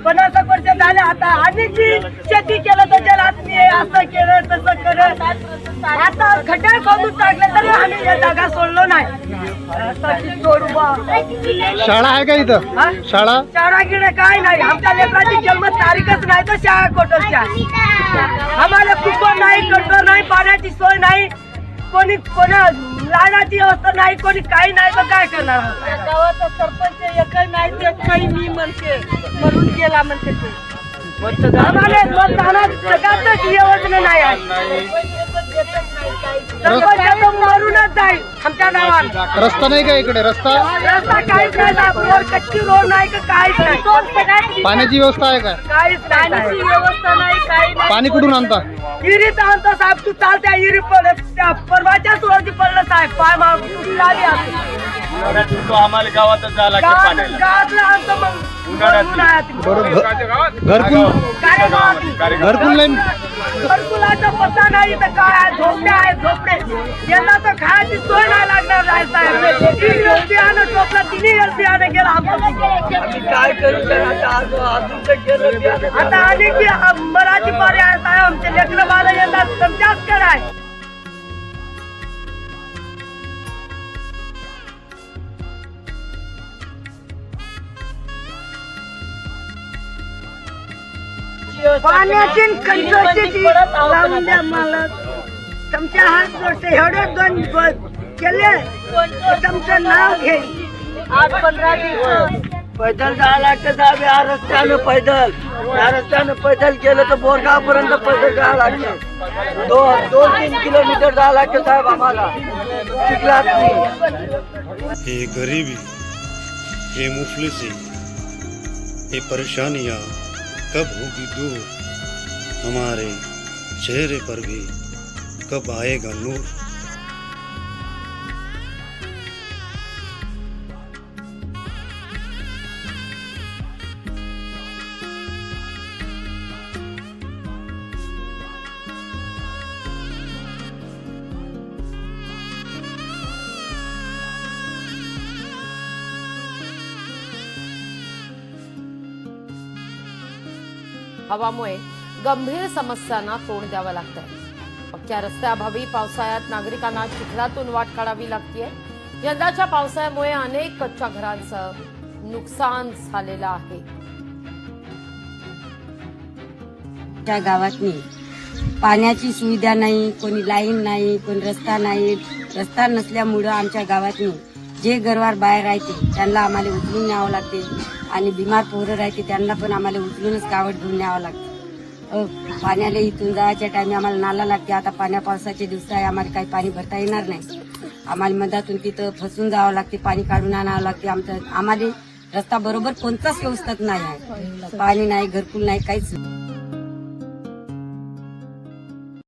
50 वर्ष झाले आता आणि जी शेती केलं तर जलातनी असं केलं तसं करत आता खड्डा खोदून टाकले तरी आम्ही या जागा सोडलो नाही. शाळा आहे का इथं? शाळा गिडे काय नाही. आमच्या लेकराची जन्म तारीखच नाही तर शाळा कोटरच्या. आम्हाला कुकर नाही, गटर नाही, पाण्याची सोय नाही, कोणी लाडाची व्यवस्था नाही, कोणी काही नाही तर काय करणार. गावाचा सरपंच एकही नाही देत नाही. मी म्हणते मरून गेला म्हणते ते आम्हाला मतदानात जगातच योजना नाही आहे. सरपंच मरूनच जाईल आमच्या गावात. रस्ता नाही का इकडे? रस्ता काहीच नाही. कच्ची रोड नाही का काहीच नाही. पाण्याची व्यवस्था आहे का? काहीच पाण्याची व्यवस्था नाही, काही नाही. पाणी कुठून आणता? विहिरीत आणतो साहेब. तू चाल त्या विहिरी परवाच्या सुरुवाती पडलं साहेब. पाय मागून आम्हाला गावातच जायला लागतं गावातलं आणतो मग घरकुलाचा पत्ता नाही तर काय झोपडे आहे झोपडे. यंदा तर खायची सोय नाही लागणार आहे साहेब. 3 एलपी आणत झोपला 3 एलपी आणत गेला. काय करू आता आणि मराठी पर्याय साहेब. आमचे लेकरं बाळ यंदा तुमच्याच कराय. पाण्याची कंट्रोलची लावून द्या मला. तुमच्या हात जोडते एवढे 2 केले तुमचं नाव घे. 8-15 दिवस पैदल जायला लागतं साहेब. या रस्त्यानं पैदल गेलं तर बोरगाव पर्यंत पैदल जायला लागतं. 2-3 किलोमीटर जायला लागतं साहेब आम्हाला. चिखलात ये गरीबी, ये मुफलिसी, ये परेशानियाँ कब होगी दूर? हमारे चेहरे पर भी कब आएगा नूर? हवामुळे गंभीर समस्यांना तोंड द्यावं लागतंय. पक्क्या रस्त्याअभावी पावसाळ्यात नागरिकांना चिखलातून वाट काढावी लागतेय. यंदाच्या पावसाळ्यामुळे अनेक कच्च्या घरांचं नुकसान झालेलं आहे. त्या गावातनी पाण्याची सुविधा नाही, कोणी लाईन नाही, कोणी रस्ता नाही. रस्ता नसल्यामुळं आमच्या गावातनी जे घरवार बाहेर राहते त्यांना आम्हाला उचलून न्यावं लागते आणि बिमार पोरं राहते त्यांना पण आम्हाला उचलूनच गावात घेऊन न्यावं लागतं. पाण्याला इथून जायच्या टाइम आम्हाला नाला लागते. आता पावसाचे दिवस आहे, आम्हाला काही पाणी भरता येणार नाही. आम्हाला मधातून तिथं फसून जावं लागते, पाणी काढून आणावं लागते. आम्हाला रस्ता बरोबर कोणताच व्यवस्था नाही आहे. पाणी नाही, घरकुल नाही, काहीच.